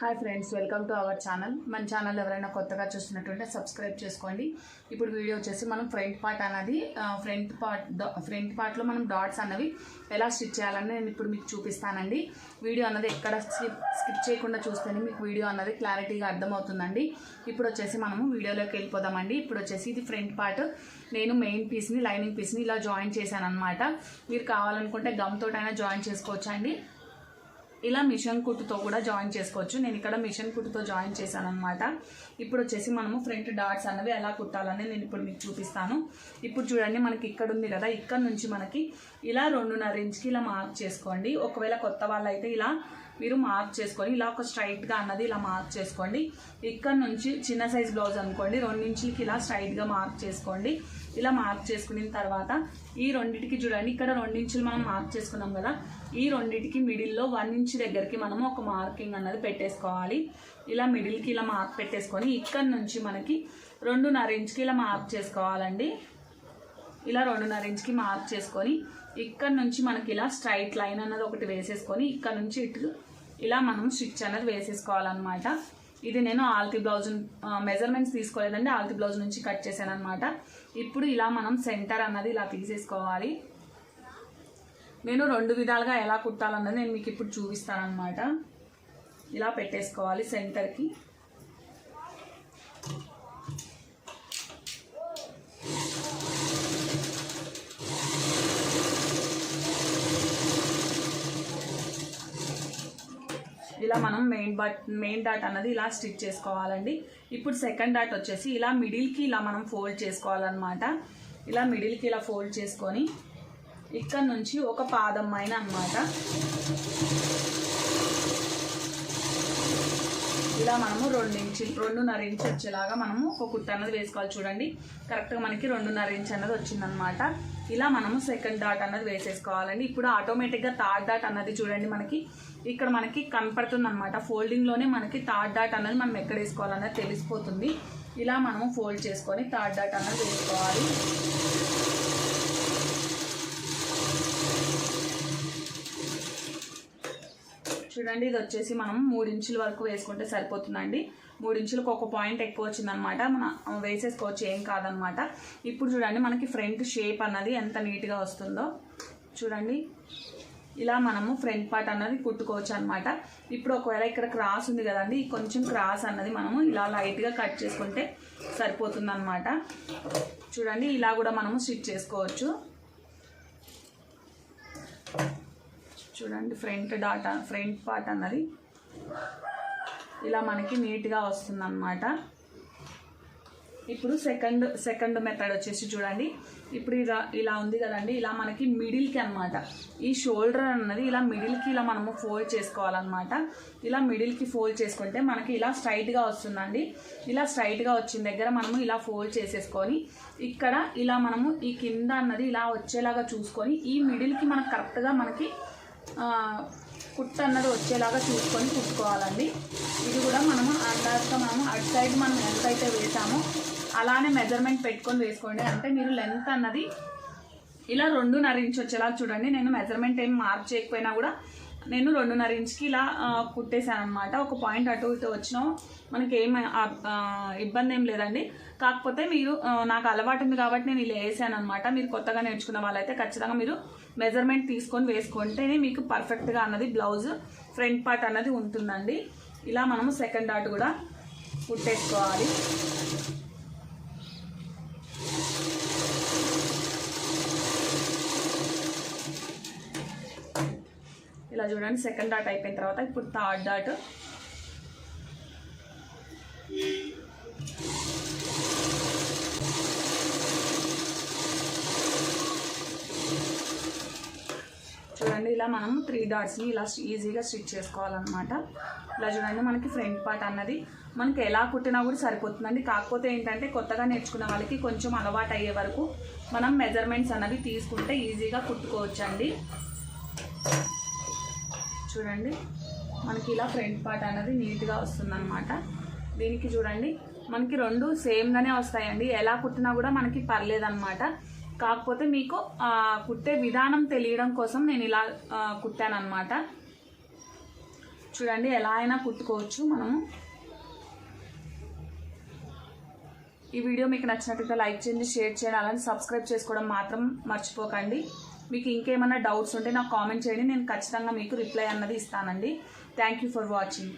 Hi friends, welcome to our channel. మన channel ఎవరైనా కొత్తగా చూస్తున్నట్టుంటే సబ్స్క్రైబ్ చేసుకోండి. ఇప్పుడు వీడియో వచ్చేసి మనం ఫ్రంట్ పార్ట్లో మనం డాట్స్ అన్నవి ఎలా స్టిచ్ చేయాలని నేను ఇప్పుడు మీకు చూపిస్తానండి. వీడియో అన్నది ఎక్కడ స్కిప్ చేయకుండా చూస్తేనే మీకు వీడియో అన్నది క్లారిటీగా అర్థమవుతుందండి. ఇప్పుడు వచ్చేసి మనము వీడియోలోకి వెళ్ళిపోదామండి. ఇప్పుడు వచ్చేసి ఇది ఫ్రంట్ పార్ట్. నేను మెయిన్ పీస్ని, లైనింగ్ పీస్ని ఇలా జాయిన్ చేశాను అనమాట. మీరు కావాలనుకుంటే గమ్ తోటైనా జాయిన్ చేసుకోవచ్చు అండి, ఇలా మిషన్ కుట్టుతో కూడా జాయిన్ చేసుకోవచ్చు. నేను ఇక్కడ మిషన్ కుట్టుతో జాయిన్ చేశాను అనమాట. ఇప్పుడు వచ్చేసి మనము ఫ్రంట్ డాట్స్ అన్నవి ఎలా కుట్టాలని నేను ఇప్పుడు మీకు చూపిస్తాను. ఇప్పుడు చూడండి, మనకి ఇక్కడ ఉంది కదా, ఇక్కడ నుంచి మనకి ఇలా 2.5 ఇంచ్కి ఇలా మార్క్ చేసుకోండి. ఒకవేళ కొత్త వాళ్ళైతే ఇలా మీరు మార్క్ చేసుకొని ఇలా ఒక స్ట్రైట్గా అన్నది ఇలా మార్క్ చేసుకోండి. ఇక్కడ నుంచి చిన్న సైజ్ బ్లౌజ్ అనుకోండి, 2 ఇంచులకి ఇలా స్ట్రైట్గా మార్క్ చేసుకోండి. ఇలా మార్క్ చేసుకున్న తర్వాత ఈ రెండింటికి చూడండి, ఇక్కడ 2 ఇంచులు మనం మార్క్ చేసుకున్నాం కదా, ఈ రెండింటికి మిడిల్లో 1 ఇంచ్ దగ్గరికి మనము ఒక మార్కింగ్ అన్నది పెట్టేసుకోవాలి. ఇలా మిడిల్కి ఇలా మార్క్ పెట్టేసుకొని ఇక్కడ నుంచి మనకి 2.5 ఇంచ్కి ఇలా మార్క్ చేసుకోవాలండి. ఇలా 2.5 ఇంచ్కి మార్క్ చేసుకొని ఇక్కడ నుంచి మనకి ఇలా స్ట్రైట్ లైన్ అన్నది ఒకటి వేసేసుకొని ఇక్కడ నుంచి ఇటు ఇలా మనం స్టిచ్ అన్నది వేసేసుకోవాలన్నమాట. ఇది నేను ఆల్తి బ్లౌజ్ మెజర్మెంట్స్ తీసుకోలేదండి, ఆల్తి బ్లౌజ్ నుంచి కట్ చేశాను అనమాట. ఇప్పుడు ఇలా మనం సెంటర్ అన్నది ఇలా తీసేసుకోవాలి. నేను 2 విధాలుగా ఎలా కుట్టాలన్నది నేను మీకు ఇప్పుడు చూపిస్తాను అనమాట. ఇలా పెట్టేసుకోవాలి సెంటర్కి. ఇలా మనం మెయిన్ డాట్ అన్నది ఇలా స్టిచ్ చేసుకోవాలండి. ఇప్పుడు సెకండ్ డాట్ వచ్చేసి ఇలా మిడిల్కి ఇలా మనం ఫోల్డ్ చేసుకోవాలన్నమాట. ఇలా మిడిల్కి ఇలా ఫోల్డ్ చేసుకొని ఇక్కడ నుంచి ఒక పాదం పైన అన్నమాట ఇలా మనము 2.5 ఇంచ్ వచ్చేలాగా మనము ఒక కుట్ట అన్నది వేసుకోవాలి. చూడండి, కరెక్ట్గా మనకి 2.5 ఇంచ్ అన్నది వచ్చిందనమాట. ఇలా మనము సెకండ్ డాట్ అన్నది వేసేసుకోవాలండి. ఇప్పుడు ఆటోమేటిక్గా థర్డ్ డాట్ అన్నది చూడండి మనకి ఇక్కడ మనకి కనపడుతుంది అనమాట. ఫోల్డింగ్లోనే మనకి థర్డ్ డాట్ అన్నది మనం ఎక్కడ వేసుకోవాలన్నది తెలిసిపోతుంది. ఇలా మనము ఫోల్డ్ చేసుకొని థర్డ్ డాట్ అన్నది వేసుకోవాలి. చూడండి, ఇది వచ్చేసి మనం 3 ఇంచుల వరకు వేసుకుంటే సరిపోతుందండి. 3 ఇంచులకు ఒక పాయింట్ ఎక్కువ వచ్చిందనమాట, మనం వేసేసుకోవచ్చు, ఏం కాదనమాట. ఇప్పుడు చూడండి, మనకి ఫ్రంట్ షేప్ అన్నది ఎంత నీట్గా వస్తుందో చూడండి. ఇలా మనము ఫ్రంట్ పార్ట్ అన్నది కుట్టుకోవచ్చు అనమాట. ఇప్పుడు ఒకవేళ ఇక్కడ క్రాస్ ఉంది కదండి, కొంచెం క్రాస్ అన్నది మనము ఇలా లైట్గా కట్ చేసుకుంటే సరిపోతుంది అనమాట. చూడండి, ఇలా కూడా మనము స్టిచ్ చేసుకోవచ్చు. చూడండి, ఫ్రంట్ పార్ట్ అన్నది ఇలా మనకి నీట్గా వస్తుంది అనమాట. ఇప్పుడు సెకండ్ మెథడ్ వచ్చేసి చూడండి, ఇప్పుడు ఇలా ఉంది కదండి, ఇలా మనకి మిడిల్కి అనమాట ఈ షోల్డర్ అన్నది ఇలా మిడిల్కి ఇలా మనము ఫోల్డ్ చేసుకోవాలన్నమాట. ఇలా మిడిల్కి ఫోల్డ్ చేసుకుంటే మనకి ఇలా స్ట్రైట్గా వస్తుందండి. ఇలా స్ట్రైట్గా వచ్చిన దగ్గర మనము ఇలా ఫోల్డ్ చేసేసుకొని ఇక్కడ ఇలా మనము ఈ కింద అన్నది ఇలా వచ్చేలాగా చూసుకొని ఈ మిడిల్కి మనకు కరెక్ట్గా మనకి కుట్ట అన్నది వచ్చేలాగా చూసుకొని కుట్టుకోవాలండి. ఇది కూడా మనము అందాజుగా మనము అటు సైడ్ మనం ఎంత అయితే వేసామో అలానే మెజర్మెంట్ పెట్టుకొని వేసుకోండి. అంటే మీరు లెంత్ అన్నది ఇలా 2.5 ఇంచ్ వచ్చేలా చూడండి. నేను మెజర్మెంట్ ఏం మార్క్ చేయకపోయినా కూడా నేను 2.5 ఇంచ్కి ఇలా కుట్టేశాను అనమాట. ఒక పాయింట్ అటు ఇటు వచ్చినా మనకి ఏం ఇబ్బంది ఏం లేదండి. కాకపోతే మీరు నాకు అలవాటు ఉంది కాబట్టి నేను ఇలా వేసాను అనమాట. మీరు కొత్తగా నేర్చుకున్న వాళ్ళైతే ఖచ్చితంగా మీరు మెజర్మెంట్ తీసుకొని వేసుకుంటేనే మీకు పర్ఫెక్ట్గా అన్నది బ్లౌజ్ ఫ్రంట్ పార్ట్ అన్నది ఉంటుందండి. ఇలా మనము సెకండ్ డాట్ కూడా కుట్టేసుకోవాలి. ఇలా చూడండి, సెకండ్ డాట్ అయిపోయిన తర్వాత ఇప్పుడు థర్డ్ డాట్. చూడండి, ఇలా మనము 3 డాట్స్ని ఇలా ఈజీగా స్టిచ్ చేసుకోవాలన్నమాట. ఇలా చూడండి, మనకి ఫ్రంట్ పార్ట్ అన్నది మనకి ఎలా కుట్టినా కూడా సరిపోతుందండి. కాకపోతే ఏంటంటే కొత్తగా నేర్చుకున్న వాళ్ళకి కొంచెం అలవాటు అయ్యే వరకు మనం మెజర్మెంట్స్ అన్నవి తీసుకుంటే ఈజీగా కుట్టుకోవచ్చండి. చూడండి, మనకి ఇలా ఫ్రంట్ పార్ట్ అనేది నీట్గా వస్తుందన్నమాట. దీనికి చూడండి, మనకి 2 సేమ్గానే వస్తాయండి. ఎలా కుట్టినా కూడా మనకి పర్లేదన్నమాట. కాకపోతే మీకు కుట్టే విధానం తెలియడం కోసం నేను ఇలా కుట్టాను అనమాట. చూడండి ఎలా అయినా కుట్టుకోవచ్చు మనము. ఈ వీడియో మీకు నచ్చినట్లయితే లైక్ చేయండి, షేర్ చేయండి, అలానే సబ్స్క్రైబ్ చేసుకోవడం మాత్రం మర్చిపోకండి. మీకు ఇంకేమైనా డౌట్స్ ఉంటే నాకు కామెంట్ చేయండి, నేను ఖచ్చితంగా మీకు రిప్లై అన్నది ఇస్తానండి. Thank you for watching.